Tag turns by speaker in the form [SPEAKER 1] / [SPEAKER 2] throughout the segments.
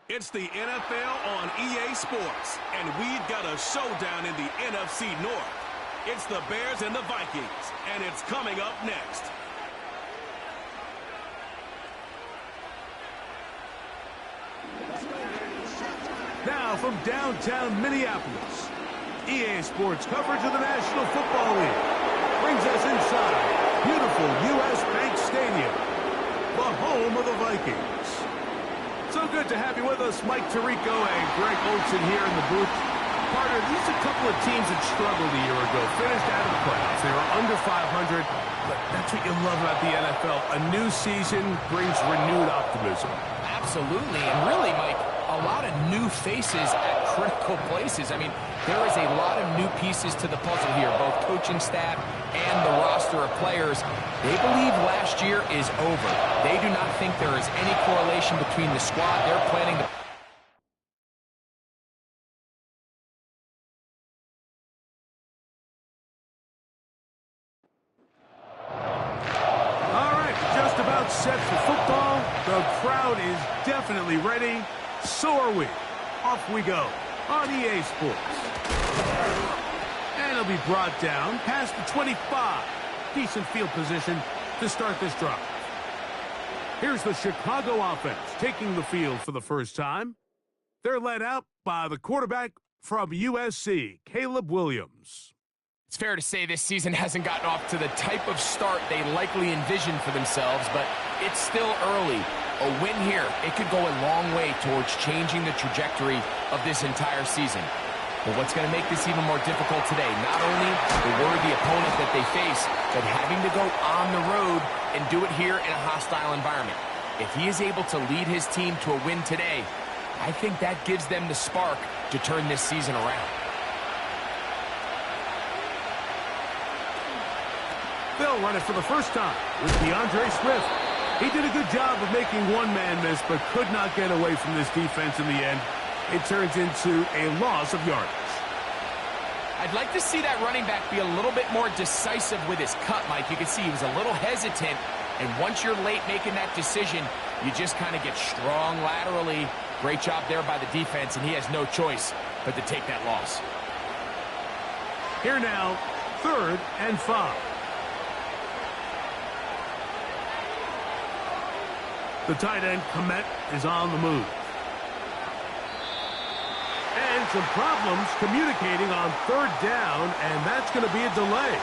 [SPEAKER 1] It's the NFL on EA Sports, and we've got a showdown in the NFC North. It's the Bears and the Vikings, and it's coming up next.
[SPEAKER 2] Now from downtown Minneapolis, EA Sports coverage of the National Football League brings us inside beautiful U.S. Bank Stadium, the home of the Vikings. So good to have you with us, Mike Tirico and Greg Olson here in the booth. Carter, these are a couple of teams that struggled a year ago, finished out of the playoffs. They were under 500, but that's what you love about the NFL. A new season brings renewed optimism.
[SPEAKER 3] Absolutely, and really, Mike, a lot of new faces at critical places. I mean, there is a lot of new pieces to the puzzle here, both coaching staff and the roster of players. They believe last year is over. They do not think there is any correlation between the squad they're planning to...
[SPEAKER 2] All right, just about set for football. The crowd is definitely ready. So are we. Off we go on EA Sports. And it'll be brought down past the 25. Decent field position to start this drive. Here's the Chicago offense taking the field for the first time. They're led out by the quarterback from USC, Caleb Williams.
[SPEAKER 3] It's fair to say this season hasn't gotten off to the type of start they likely envisioned for themselves, but it's still early. A win here, it could go a long way towards changing the trajectory of this entire season. But what's going to make this even more difficult today, not only the worthy opponent that they face, but having to go on the road and do it here in a hostile environment. If he is able to lead his team to a win today, I think that gives them the spark to turn this season around.
[SPEAKER 2] They'll run it for the first time with DeAndre Swift. He did a good job of making one man miss, but could not get away from this defense in the end. It turns into a loss of yardage.
[SPEAKER 3] I'd like to see that running back be a little bit more decisive with his cut, Mike. You can see he was a little hesitant, and once you're late making that decision, you just kind of get strong laterally. Great job there by the defense, and he has no choice but to take that loss.
[SPEAKER 2] Here now, 3rd and 5. The tight end, Komet, is on the move. And some problems communicating on 3rd down, and that's going to be a delay.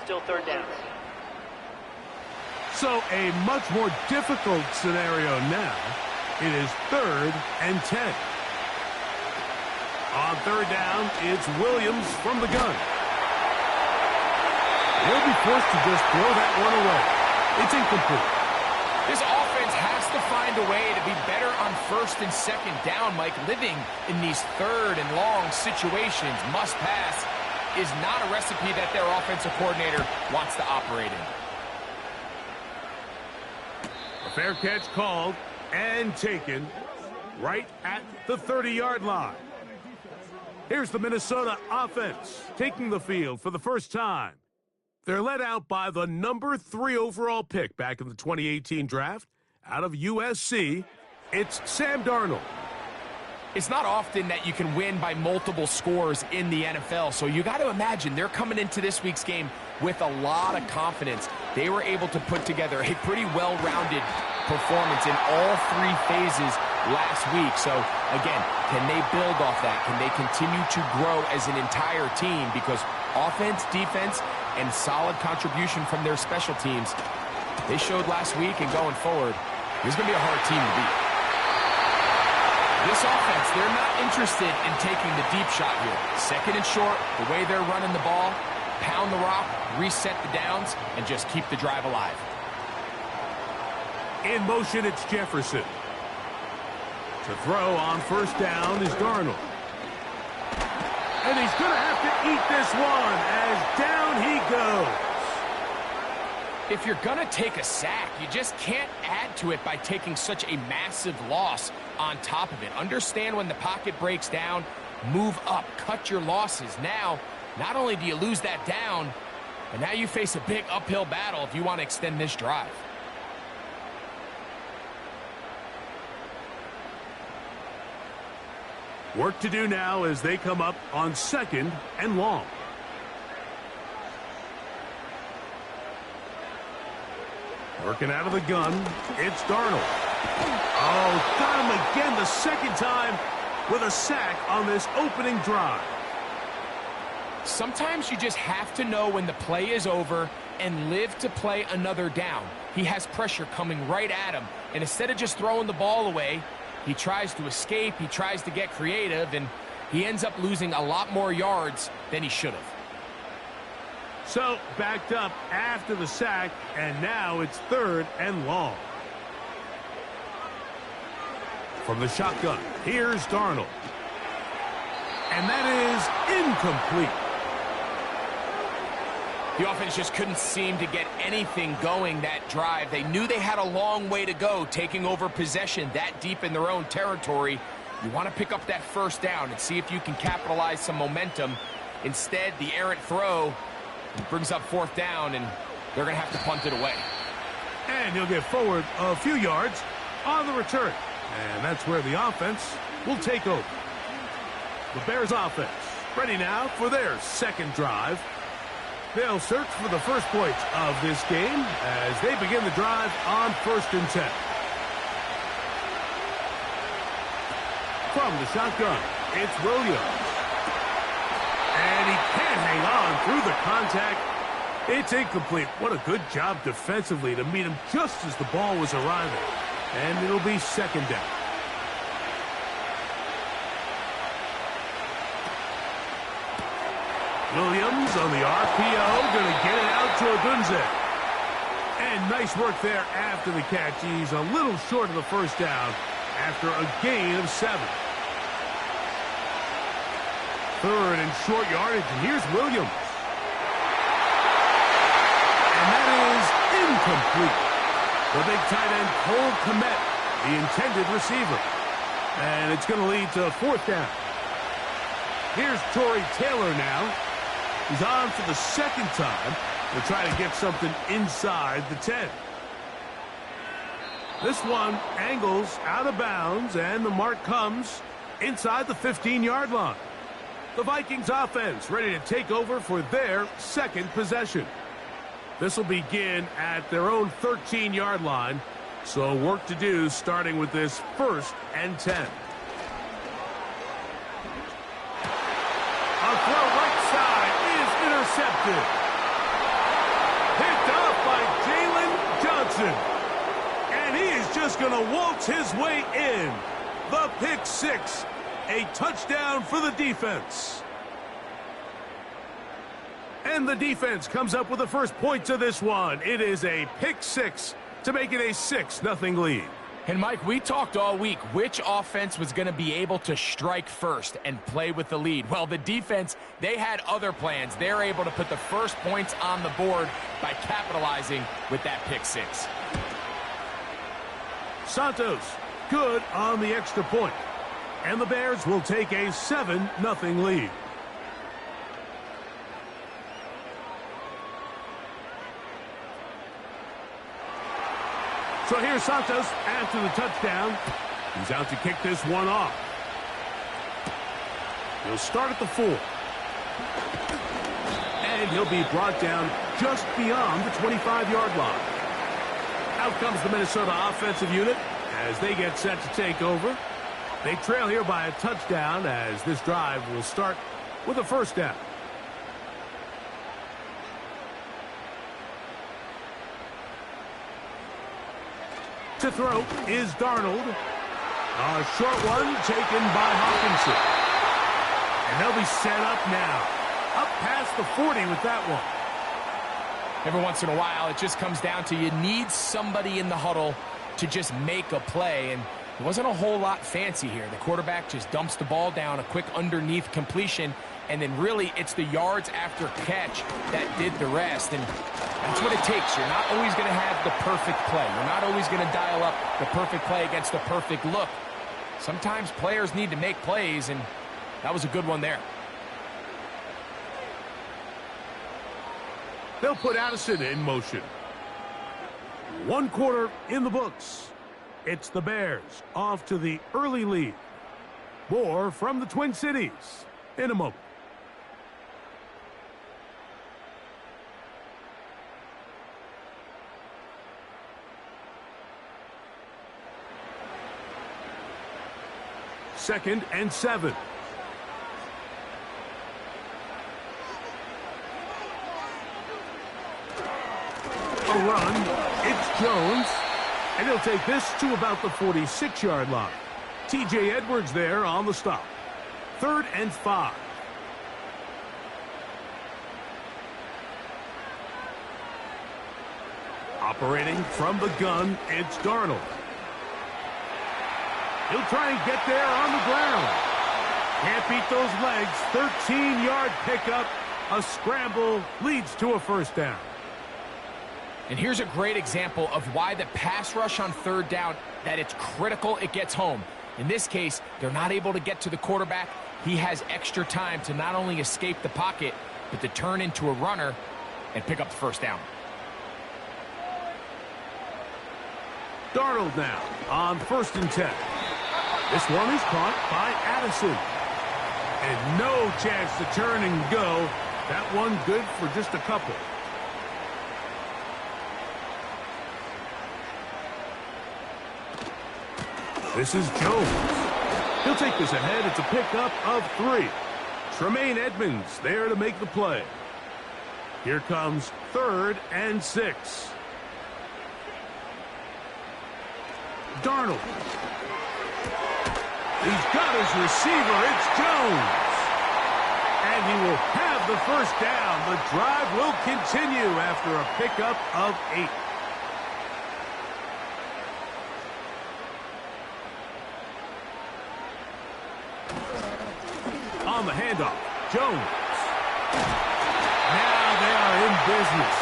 [SPEAKER 4] Still 3rd down.
[SPEAKER 2] So a much more difficult scenario now. It is 3rd and 10. On 3rd down, it's Williams from the gun. He'll be forced to just throw that one away. It's incomplete.
[SPEAKER 3] This offense has to find a way to be better on 1st and 2nd down, Mike. Living in these 3rd and long situations, must pass, is not a recipe that their offensive coordinator wants to operate in.
[SPEAKER 2] A fair catch called and taken right at the 30-yard line. Here's the Minnesota offense taking the field for the first time. They're led out by the number 3 overall pick back in the 2018 draft out of USC. It's Sam Darnold.
[SPEAKER 3] It's not often that you can win by multiple scores in the NFL, so you got to imagine they're coming into this week's game with a lot of confidence. They were able to put together a pretty well-rounded performance in all 3 phases last week. So, again, can they build off that? Can they continue to grow as an entire team? Because offense, defense, and solid contribution from their special teams, they showed last week, and going forward, this is going to be a hard team to beat. This offense, they're not interested in taking the deep shot here. 2nd and short, the way they're running the ball, pound the rock, reset the downs, and just keep the drive alive.
[SPEAKER 2] In motion, it's Jefferson. To throw on 1st down is Darnold. And he's going to have to eat this one as down he goes.
[SPEAKER 3] If you're going to take a sack, you just can't add to it by taking such a massive loss on top of it. Understand when the pocket breaks down, move up, cut your losses. Now, not only do you lose that down, but now you face a big uphill battle if you want to extend this drive.
[SPEAKER 2] Work to do now as they come up on 2nd and long. Working out of the gun, it's Darnold. Oh, got him again the second time with a sack on this opening drive.
[SPEAKER 3] Sometimes you just have to know when the play is over and live to play another down. He has pressure coming right at him, and instead of just throwing the ball away, he tries to escape, he tries to get creative, and he ends up losing a lot more yards than he should have.
[SPEAKER 2] So, backed up after the sack, and now it's 3rd and long. From the shotgun, here's Darnold. And that is incomplete.
[SPEAKER 3] The offense just couldn't seem to get anything going that drive. They knew they had a long way to go, taking over possession that deep in their own territory. You want to pick up that first down and see if you can capitalize some momentum. Instead, the errant throw brings up 4th down, and they're going to have to punt it away.
[SPEAKER 2] And he'll get forward a few yards on the return. And that's where the offense will take over. The Bears offense ready now for their 2nd drive. They'll search for the first points of this game as they begin the drive on 1st and 10. From the shotgun, it's Williams. And he can't hang on through the contact. It's incomplete. What a good job defensively to meet him just as the ball was arriving. And it'll be 2nd down. Williams on the RPO, going to get it out to Odunze. And nice work there after the catch. He's a little short of the first down after a gain of 7. 3rd and short yardage, and here's Williams. And that is incomplete. The big tight end, Cole Kmet, the intended receiver. And it's going to lead to 4th down. Here's Torrey Taylor now. He's on for the 2nd time to try to get something inside the 10. This one angles out of bounds, and the mark comes inside the 15-yard line. The Vikings offense ready to take over for their 2nd possession. This will begin at their own 13-yard line, so work to do starting with this 1st and 10. A throw right side is intercepted. Picked off by Jalen Johnson. And he is just going to waltz his way in. The pick 6. A touchdown for the defense. And the defense comes up with the first points of this one. It is a pick 6 to make it a 6-0 lead.
[SPEAKER 3] And, Mike, we talked all week which offense was going to be able to strike first and play with the lead. Well, the defense, they had other plans. They're able to put the first points on the board by capitalizing with that pick 6.
[SPEAKER 2] Santos, good on the extra point. And the Bears will take a 7-0 lead. So here's Santos after the touchdown. He's out to kick this one off. He'll start at the 4. And he'll be brought down just beyond the 25-yard line. Out comes the Minnesota offensive unit as they get set to take over. They trail here by a touchdown as this drive will start with a 1st down. To throw is Darnold. A short one taken by Hawkinson. And they'll be set up now. Up past the 40 with that one.
[SPEAKER 3] Every once in a while, it just comes down to you need somebody in the huddle to just make a play. And it wasn't a whole lot fancy here. The quarterback just dumps the ball down, a quick underneath completion, and then really it's the yards after catch that did the rest. And that's what it takes. You're not always going to have the perfect play. You're not always going to dial up the perfect play against the perfect look. Sometimes players need to make plays, and that was a good one there.
[SPEAKER 2] They'll put Addison in motion. 1 quarter in the books. It's the Bears off to the early lead. More from the Twin Cities in a moment. Second and 7. A run. It's Jones. And he'll take this to about the 46-yard line. T.J. Edwards there on the stop. 3rd and 5. Operating from the gun, it's Darnold. He'll try and get there on the ground. Can't beat those legs. 13-yard pickup. A scramble leads to a first down.
[SPEAKER 3] And here's a great example of why the pass rush on 3rd down, that it's critical it gets home. In this case, they're not able to get to the quarterback. He has extra time to not only escape the pocket, but to turn into a runner and pick up the first down.
[SPEAKER 2] Darnold now on 1st and 10. This one is caught by Addison. And no chance to turn and go. That one good for just a couple. This is Jones. He'll take this ahead. It's a pickup of 3. Tremaine Edmonds there to make the play. Here comes 3rd and 6. Darnold. He's got his receiver. It's Jones. And he will have the first down. The drive will continue after a pickup of 8. On the handoff, Jones. Now they are in business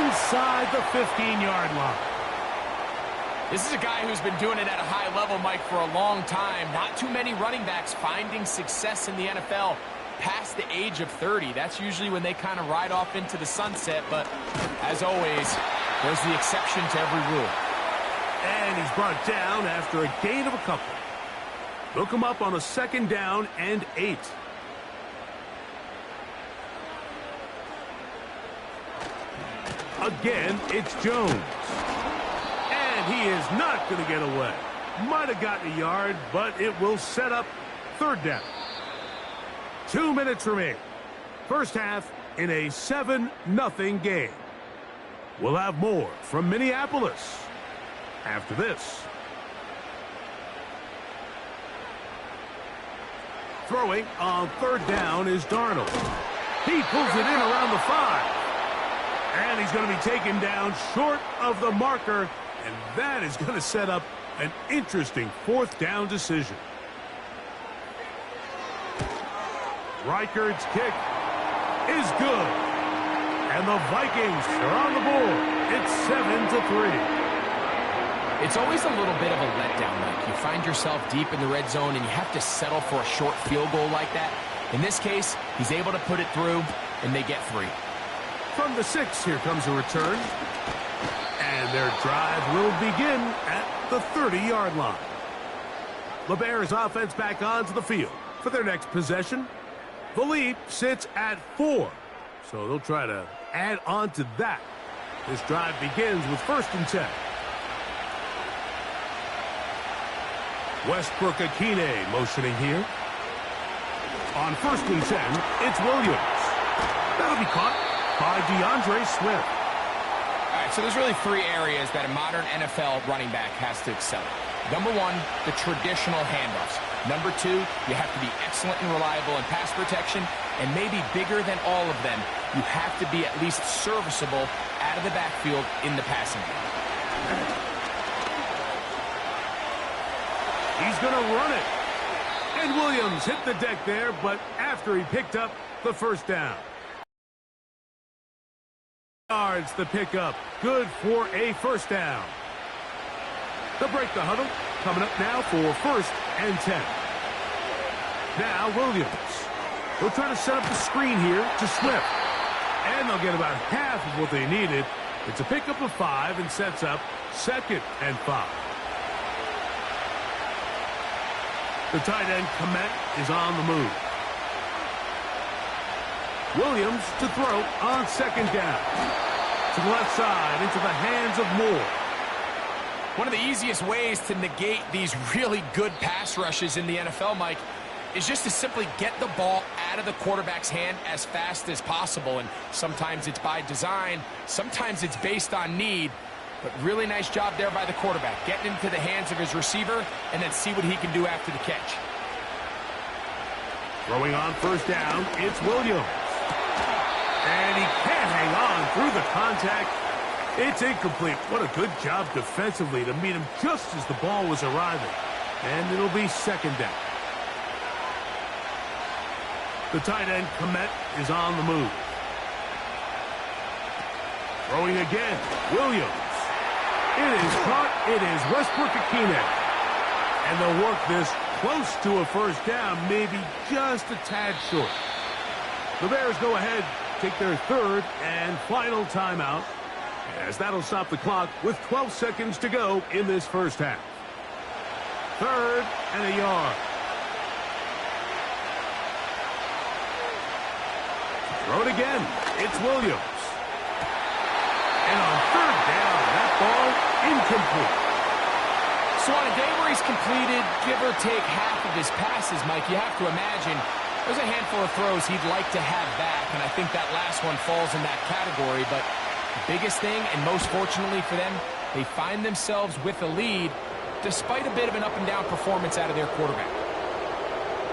[SPEAKER 2] inside the 15-yard line.
[SPEAKER 3] This is a guy who's been doing it at a high level, Mike, for a long time. Not too many running backs finding success in the NFL past the age of 30. That's usually when they kind of ride off into the sunset, but as always, there's the exception to every rule.
[SPEAKER 2] And he's brought down after a gain of a couple. Look him up on a 2nd down and 8. Again, it's Jones. And he is not going to get away. Might have gotten a yard, but it will set up 3rd down. 2 minutes remain. First half in a 7-0 game. We'll have more from Minneapolis after this. Throwing on 3rd down is Darnold. He pulls it in around the 5. And he's going to be taken down short of the marker. And that is going to set up an interesting 4th down decision. Reichard's kick is good. And the Vikings are on the board. It's 7-3.
[SPEAKER 3] It's always a little bit of a letdown, Mike. You find yourself deep in the red zone and you have to settle for a short field goal like that. In this case, he's able to put it through, and they get 3.
[SPEAKER 2] From the 6, here comes a return. And their drive will begin at the 30-yard line. The Bears offense back onto the field for their next possession. The lead sits at 4, so they'll try to add on to that. This drive begins with 1st and 10. Westbrook-Akine motioning here. On 1st and 10, it's Williams. That'll be caught by DeAndre Swift.
[SPEAKER 3] All right, so there's really 3 areas that a modern NFL running back has to excel. Number 1, the traditional handoffs. Number 2, you have to be excellent and reliable in pass protection. And maybe bigger than all of them, you have to be at least serviceable out of the backfield in the passing game.
[SPEAKER 2] He's going to run it. And Williams hit the deck there, but after he picked up the first down. Yards the pickup. Good for a first down. They'll break the huddle. Coming up now for 1st and 10. Now Williams. He'll try to set up the screen here to Swift. And they'll get about half of what they needed. It's a pickup of 5 and sets up 2nd and 5. The tight end, Komet, is on the move. Williams to throw on 2nd down. To the left side, into the hands of Moore.
[SPEAKER 3] One of the easiest ways to negate these really good pass rushes in the NFL, Mike, is just to simply get the ball out of the quarterback's hand as fast as possible. And sometimes it's by design, sometimes it's based on need. But really nice job there by the quarterback, getting into the hands of his receiver and then see what he can do after the catch.
[SPEAKER 2] Throwing on 1st down, it's Williams. And he can't hang on through the contact. It's incomplete. What a good job defensively to meet him just as the ball was arriving. And it'll be 2nd down. The tight end, Komet, is on the move. Throwing again, Williams. It is caught. It is Westbrook-Ikhine. And they'll work this close to a 1st down, maybe just a tad short. The Bears go ahead, take their 3rd and final timeout, as that'll stop the clock with 12 seconds to go in this 1st half. 3rd and a yard. Throw it again. It's Williams. And on 3rd down, that ball incomplete.
[SPEAKER 3] So on a day where he's completed, give or take half of his passes, Mike, you have to imagine there's a handful of throws he'd like to have back, and I think that last one falls in that category. But the biggest thing, and most fortunately for them, they find themselves with a lead despite a bit of an up-and-down performance out of their quarterback.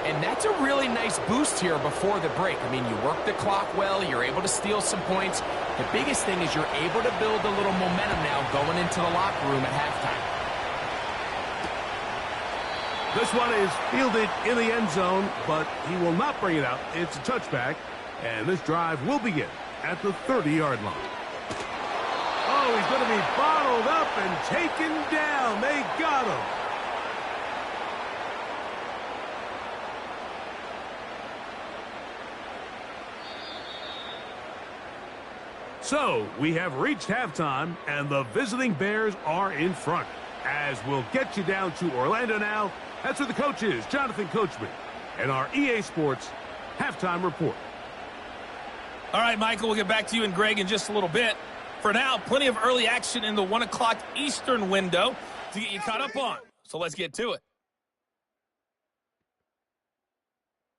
[SPEAKER 3] And that's a really nice boost here before the break. I mean, you work the clock well, you're able to steal some points. The biggest thing is you're able to build a little momentum now going into the locker room at halftime.
[SPEAKER 2] This one is fielded in the end zone, but he will not bring it out. It's a touchback, and this drive will begin at the 30-yard line. Oh, he's going to be bottled up and taken down. They got him. So, we have reached halftime, and the visiting Bears are in front. As we'll get you down to Orlando now, that's where the coach is, Jonathan Coachman, and our EA Sports halftime report.
[SPEAKER 4] All right, Michael, we'll get back to you and Greg in just a little bit. For now, plenty of early action in the 1 o'clock Eastern window to get you caught up on. So let's get to it.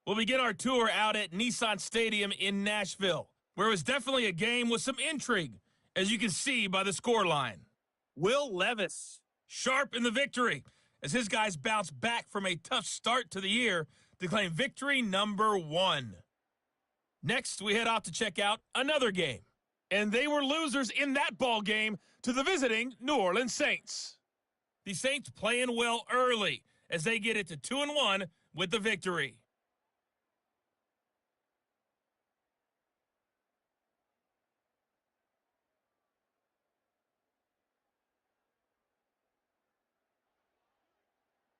[SPEAKER 4] We'll begin our tour out at Nissan Stadium in Nashville, where it was definitely a game with some intrigue, as you can see by the scoreline. Will Levis, sharp in the victory, as his guys bounce back from a tough start to the year to claim victory number 1. Next, we head off to check out another game, and they were losers in that ball game to the visiting New Orleans Saints. The Saints playing well early as they get it to 2-1 with the victory.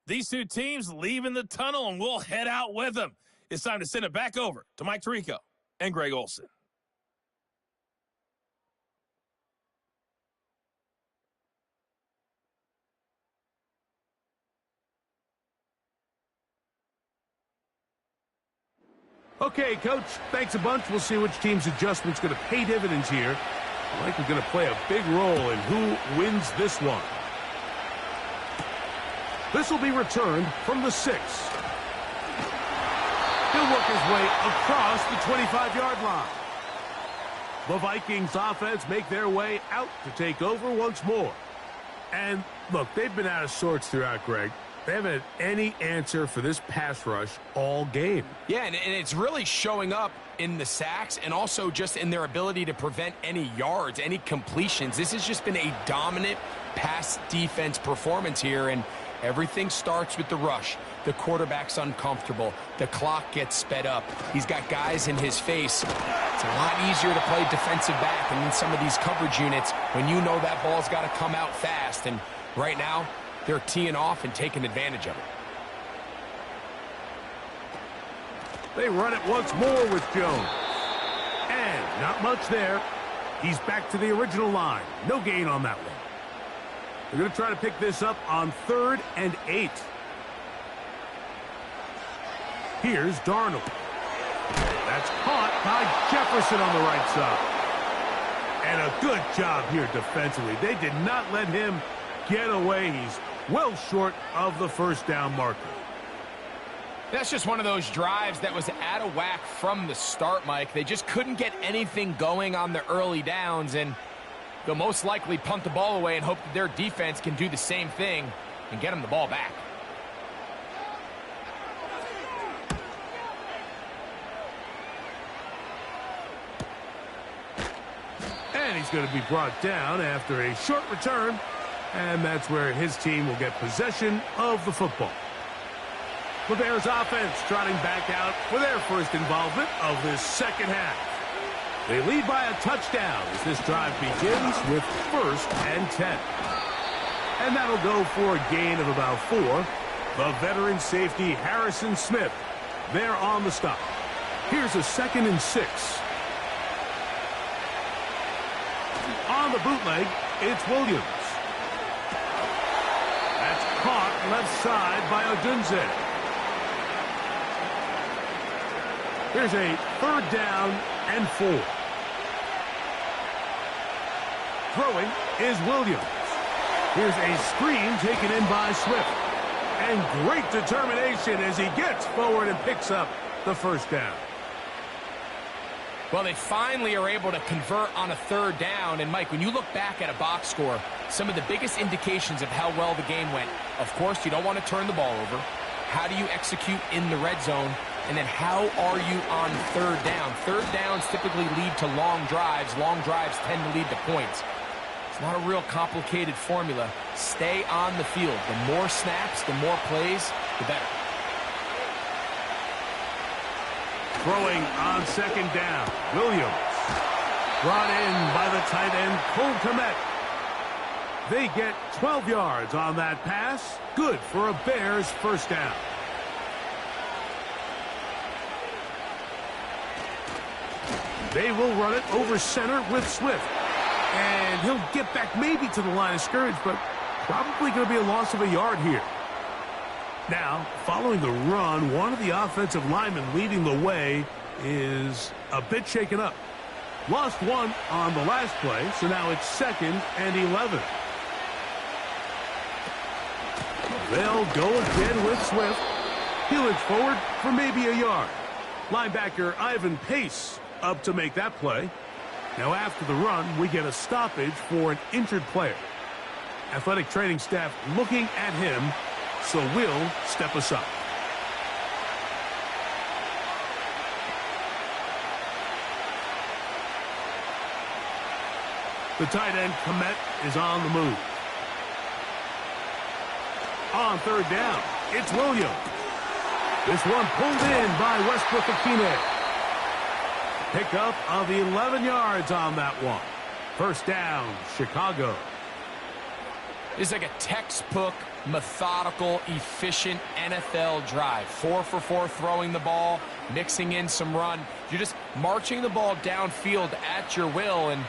[SPEAKER 4] These two teams leaving the tunnel, and we'll head out with them. It's time to send it back over to Mike Tirico and Greg Olsen.
[SPEAKER 2] Okay, Coach, thanks a bunch. We'll see which team's adjustment's going to pay dividends here. I think we're going to play a big role in who wins this one. This will be returned from the 6. He'll work his way across the 25-yard line. The Vikings offense make their way out to take over once more. And, look, they've been out of sorts throughout, Greg. They haven't had any answer for this pass rush all game.
[SPEAKER 3] Yeah, and it's really showing up in the sacks and also just in their ability to prevent any yards, any completions. This has just been a dominant pass defense performance here, and everything starts with the rush. The quarterback's uncomfortable. The clock gets sped up. He's got guys in his face. It's a lot easier to play defensive back and in some of these coverage units when you know that ball's got to come out fast. And right now, they're teeing off and taking advantage of it.
[SPEAKER 2] They run it once more with Jones. And Not much there. He's back to the original line. No gain on that one. They're going to try to pick this up on 3rd and 8. Here's Darnold. That's caught by Jefferson on the right side. And a good job here defensively. They did not let him get away. He's well short of the first down marker.
[SPEAKER 3] That's just one of those drives that was out of whack from the start, Mike. They just couldn't get anything going on the early downs, and they'll most likely punt the ball away and hope that their defense can do the same thing and get them the ball back.
[SPEAKER 2] And he's going to be brought down after a short return, and that's where his team will get possession of the football. The Bears offense trotting back out for their first involvement of this second half. They lead by a touchdown as this drive begins with 1st and 10. And that'll go for a gain of about 4. The veteran safety Harrison Smith there on the stop. Here's a 2nd and 6. On the bootleg, it's Williams. That's caught left side by Odunze. Here's a 3rd down and 4. Throwing is Williams. Here's a screen taken in by Swift. And great determination as he gets forward and picks up the first down.
[SPEAKER 3] Well, they finally are able to convert on a 3rd down. And, Mike, when you look back at a box score, some of the biggest indications of how well the game went, of course, you don't want to turn the ball over. How do you execute in the red zone? And then how are you on 3rd down? 3rd downs typically lead to long drives. Long drives tend to lead to points. It's not a real complicated formula. Stay on the field. The more snaps, the more plays, the better.
[SPEAKER 2] Throwing on 2nd down. Williams. Brought in by the tight end, Cole Kmet. They get 12 yards on that pass. Good for a Bears first down. They will run it over center with Swift. And he'll get back maybe to the line of scrimmage, but probably going to be a loss of a yard here. Now, following the run, one of the offensive linemen leading the way is a bit shaken up. Lost one on the last play, so now it's 2nd and 11. They'll go again with Swift. He looks forward for maybe a yard. Linebacker Ivan Pace up to make that play. Now after the run, we get a stoppage for an injured player. Athletic training staff looking at him, so we'll step aside. The tight end, Kmet, is on the move. On 3rd down, it's Williams. This one pulled in by Westbrook-Akine. Pickup of 11 yards on that one. First down, Chicago.
[SPEAKER 3] This is like a textbook, methodical, efficient NFL drive. 4 for 4 throwing the ball, mixing in some run. You're just marching the ball downfield at your will, and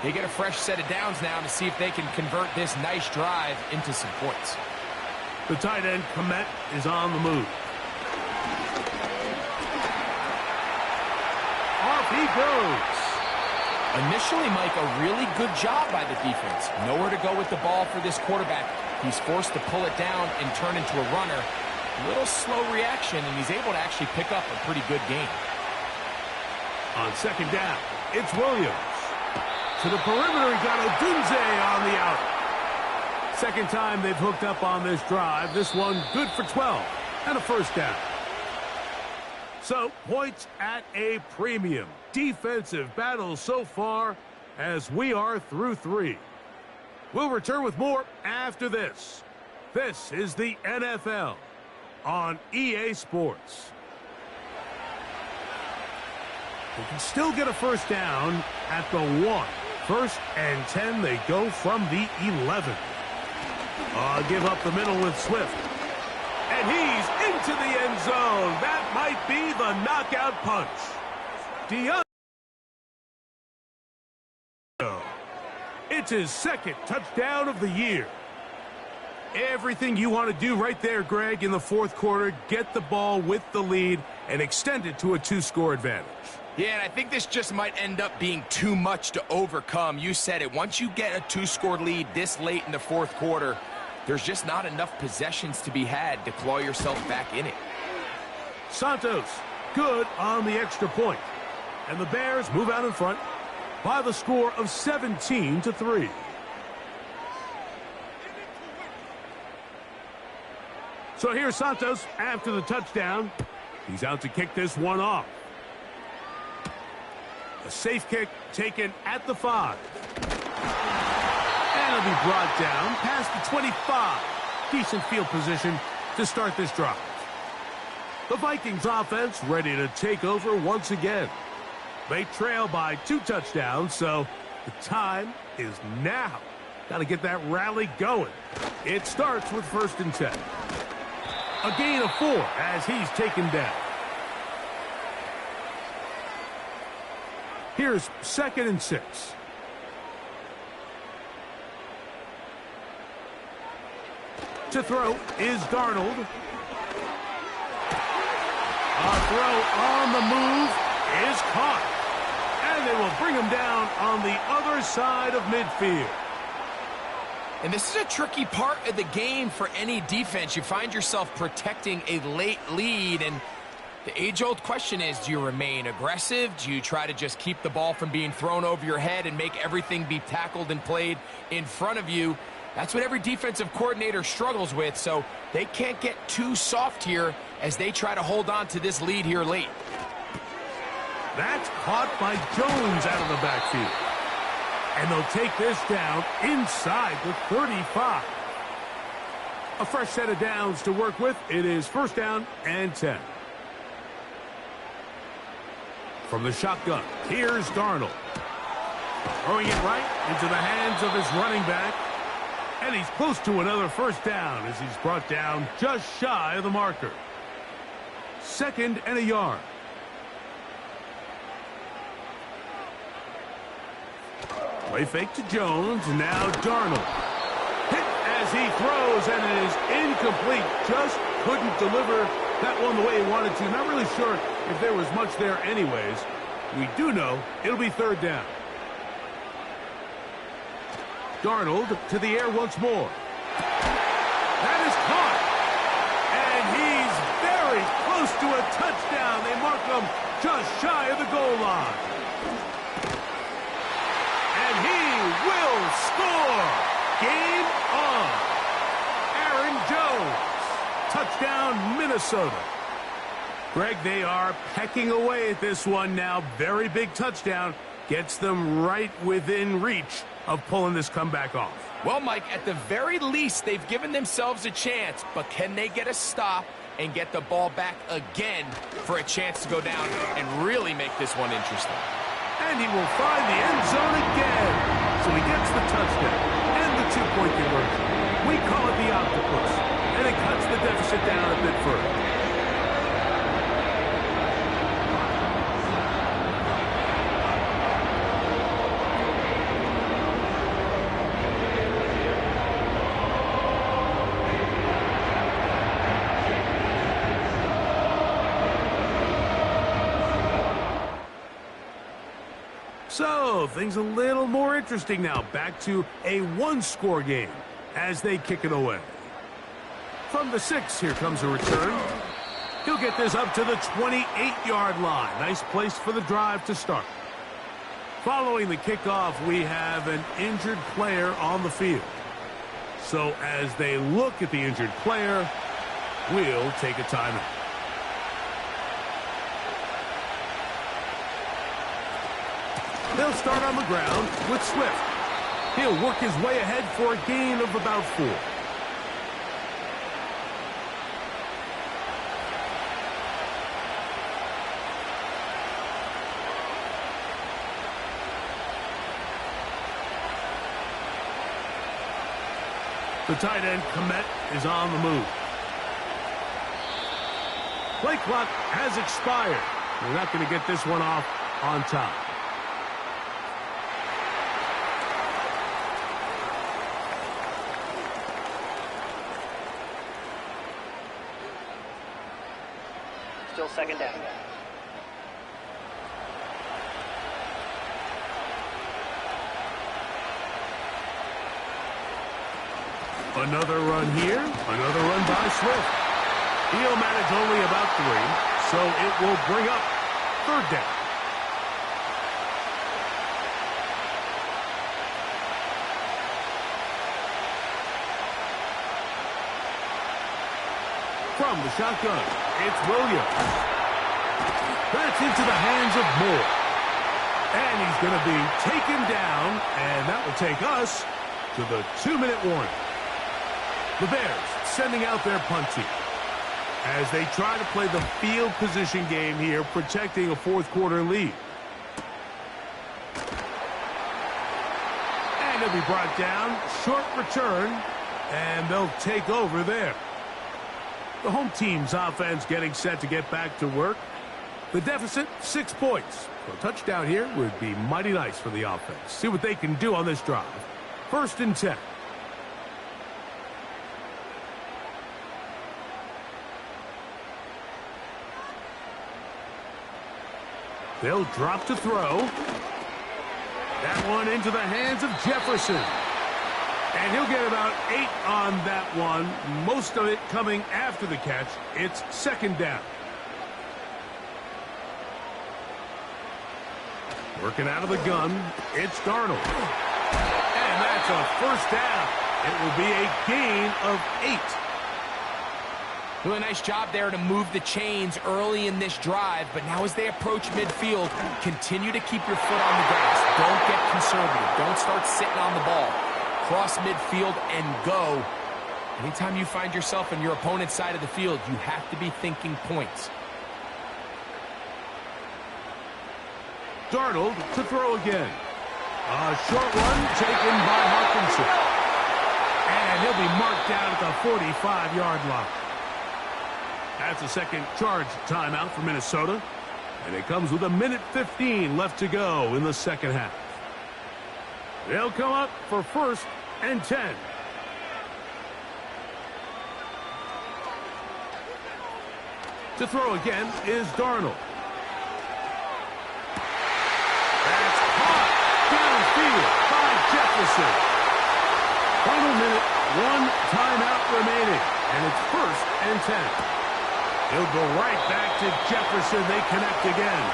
[SPEAKER 3] they get a fresh set of downs now to see if they can convert this nice drive into some points.
[SPEAKER 2] The tight end, Kmet, is on the move. Off he goes.
[SPEAKER 3] Initially, Mike, a really good job by the defense. Nowhere to go with the ball for this quarterback. He's forced to pull it down and turn into a runner. A little slow reaction, and he's able to actually pick up a pretty good gain.
[SPEAKER 2] On 2nd down, it's Williams. To the perimeter, he got Odunze on the out. Second time they've hooked up on this drive. This one good for 12 and a first down. So, points at a premium. Defensive battle so far as we are through 3. We'll return with more after this. This is the NFL on EA Sports. They can still get a first down at the 1. 1st and 10, they go from the 11. Give up the middle with Swift. And he's into the end zone. That might be the knockout punch. It's his second touchdown of the year. Everything you want to do right there, Greg, in the fourth quarter, get the ball with the lead and extend it to a 2-score advantage.
[SPEAKER 3] Yeah, and I think this just might end up being too much to overcome. You said it. Once you get a 2-score lead this late in the fourth quarter, there's just not enough possessions to be had to claw yourself back in it.
[SPEAKER 2] Santos, good on the extra point. And the Bears move out in front by the score of 17-3. So here's Santos after the touchdown. He's out to kick this one off. A safe kick taken at the 5. And it'll be brought down past the 25. Decent field position to start this drive. The Vikings offense ready to take over once again. They trail by 2 touchdowns, so the time is now. Got to get that rally going. It starts with 1st and 10. A gain of 4 as he's taken down. Here's 2nd and 6. To throw is Darnold. A throw on the move is caught. And they will bring him down on the other side of midfield.
[SPEAKER 3] And this is a tricky part of the game for any defense. You find yourself protecting a late lead, and the age-old question is, do you remain aggressive? Do you try to just keep the ball from being thrown over your head and make everything be tackled and played in front of you? That's what every defensive coordinator struggles with, so they can't get too soft here as they try to hold on to this lead here late.
[SPEAKER 2] That's caught by Jones out of the backfield. And they'll take this down inside the 35. A fresh set of downs to work with. It is 1st down and 10. From the shotgun, here's Darnold. Throwing it right into the hands of his running back. And he's close to another 1st down as he's brought down just shy of the marker. 2nd and a yard. Play fake to Jones, now Darnold. Hit as he throws, and it is incomplete. Just couldn't deliver that one the way he wanted to. Not really sure if there was much there anyways. We do know it'll be 3rd down. Darnold to the air once more. That is caught. And he's very close to a touchdown. They mark him just shy of the goal line. And he will score. Game on. Aaron Jones. Touchdown, Minnesota. Greg, they are pecking away at this one now. Very big touchdown. Gets them right within reach of pulling this comeback off.
[SPEAKER 3] Well, Mike, at the very least, they've given themselves a chance, but can they get a stop and get the ball back again for a chance to go down and really make this one interesting?
[SPEAKER 2] And he will find the end zone again. So he gets the touchdown and the 2-point conversion. We call it the octopus, and it cuts the deficit down a bit further. So, things a little more interesting now. Back to a 1-score game as they kick it away. From the 6, here comes a return. He'll get this up to the 28-yard line. Nice place for the drive to start. Following the kickoff, we have an injured player on the field. So, as they look at the injured player, we'll take a timeout. They'll start on the ground with Swift. He'll work his way ahead for a gain of about 4. The tight end, Komet, is on the move. Play clock has expired. They're not going to get this one off on time.
[SPEAKER 5] second down.
[SPEAKER 2] Another run here. Another run by Swift. He'll manage only about 3, so it will bring up third down. From the shotgun, it's Williams. That's into the hands of Moore. And he's going to be taken down, and that will take us to the 2-minute warning. The Bears sending out their punt team as they try to play the field position game here, protecting a fourth-quarter lead. And he'll be brought down. Short return, and they'll take over there. The home team's offense getting set to get back to work. The deficit, 6 points. So a touchdown here would be mighty nice for the offense. See what they can do on this drive. 1st and 10. They'll drop to throw. That one into the hands of Jefferson. And he'll get about 8 on that one, most of it coming after the catch. It's second down. Working out of the gun, it's Darnold. And that's a first down. It will be a gain of 8.
[SPEAKER 3] Doing a nice job there to move the chains early in this drive, but now as they approach midfield, continue to keep your foot on the gas. Don't get conservative. Don't start sitting on the ball. Cross midfield and go. Anytime you find yourself on your opponent's side of the field, you have to be thinking points.
[SPEAKER 2] Darnold to throw again. A short one taken by Hawkinson. And he'll be marked down at the 45-yard line. That's a second charge timeout for Minnesota. And it comes with 1:15 left to go in the second half. They'll come up for 1st and 10. To throw again is Darnold. That's caught downfield by Jefferson. Final minute, 1 timeout remaining, and it's 1st and 10. He'll go right back to Jefferson. They connect again.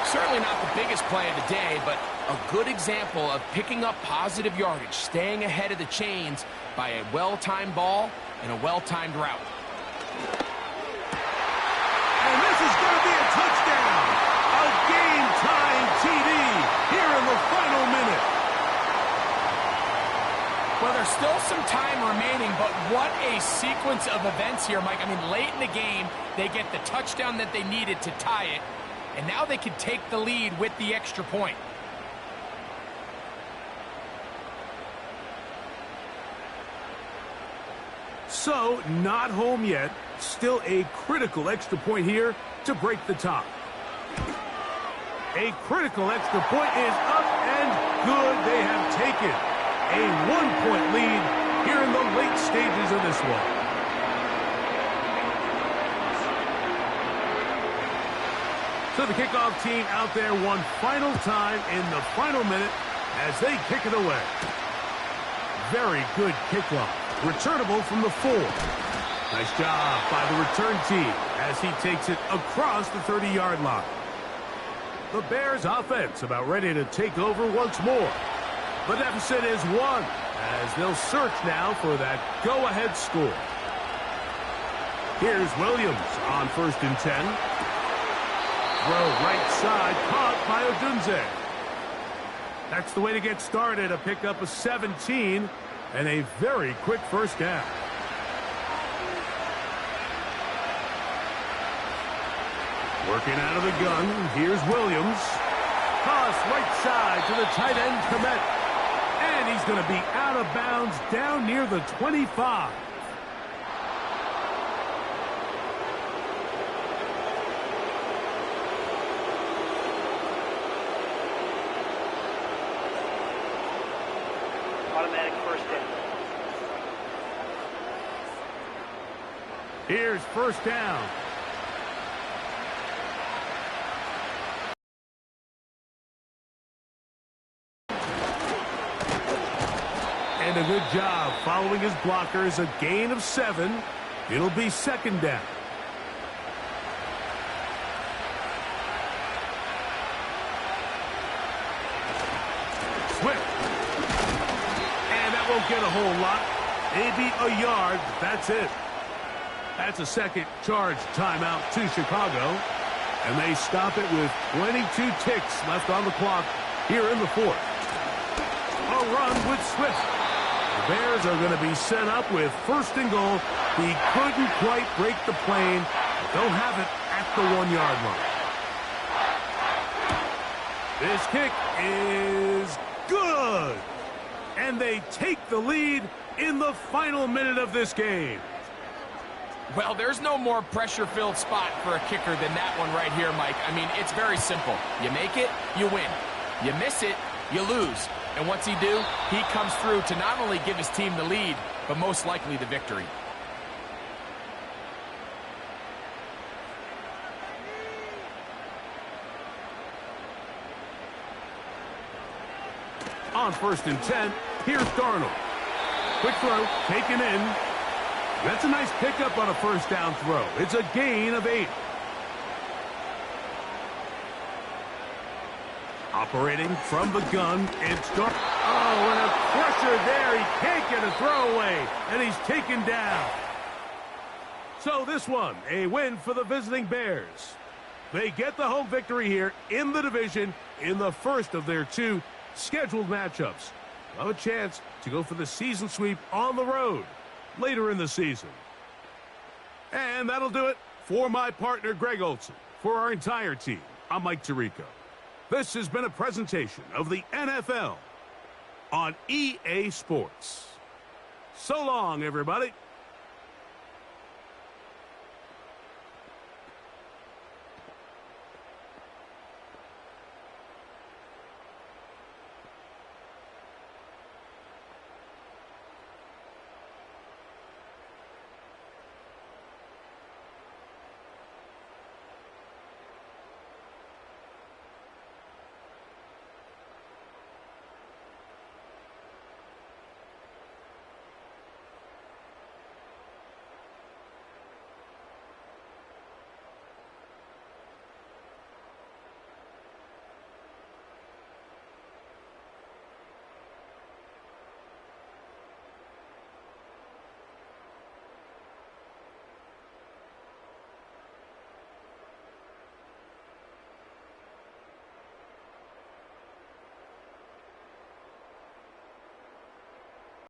[SPEAKER 3] Certainly not the biggest play of the day, but a good example of picking up positive yardage, staying ahead of the chains by a well-timed ball and a well-timed route.
[SPEAKER 2] And this is going to be a touchdown. A game-tying TD here in the final minute.
[SPEAKER 3] Well, there's still some time remaining, but what a sequence of events here, Mike. I mean, late in the game, they get the touchdown that they needed to tie it, and now they can take the lead with the extra point.
[SPEAKER 2] So, not home yet. Still a critical extra point here to break the tie. A critical extra point is up and good. They have taken a 1-point lead here in the late stages of this one. So the kickoff team out there one final time in the final minute as they kick it away. Very good kickoff. Returnable from the 4. Nice job by the return team as he takes it across the 30-yard line. The Bears offense about ready to take over once more. The deficit is 1 as they'll search now for that go-ahead score. Here's Williams on 1st and 10. Throw right side, caught by Odunze. That's the way to get started, a pickup of 17 and a very quick first down. Working out of the gun, here's Williams. Toss right side to the tight end, Komet. And he's going to be out of bounds down near the 25.
[SPEAKER 5] Automatic first down.
[SPEAKER 2] Here's first down. And a good job following his blockers. A gain of 7. It'll be second down. Swift. And that won't get a whole lot. Maybe a yard. That's it. That's a second charge timeout to Chicago. And they stop it with 22 ticks left on the clock here in the fourth. A run with Swift. The Bears are going to be set up with first and goal. He couldn't quite break the plane. They'll have it at the 1-yard line. This kick is good. And they take the lead in the final minute of this game.
[SPEAKER 3] Well, there's no more pressure-filled spot for a kicker than that one right here, Mike. I mean, it's very simple. You make it, you win. You miss it, you lose. And what's he do? He comes through to not only give his team the lead, but most likely the victory.
[SPEAKER 2] On first and 10, here's Darnold. Quick throw, taken in. That's a nice pickup on a first down throw. It's a gain of 8. Operating from the gun, it's Darnold. Oh, and a pressure there. He can't get a throwaway, and he's taken down. So this one, a win for the visiting Bears. They get the home victory here in the division in the first of their 2 scheduled matchups. They'll have a chance to go for the season sweep on the road later in the season. And that'll do it for my partner, Greg Olson. For our entire team, I'm Mike Tirico. This has been a presentation of the NFL on EA Sports. So long, everybody.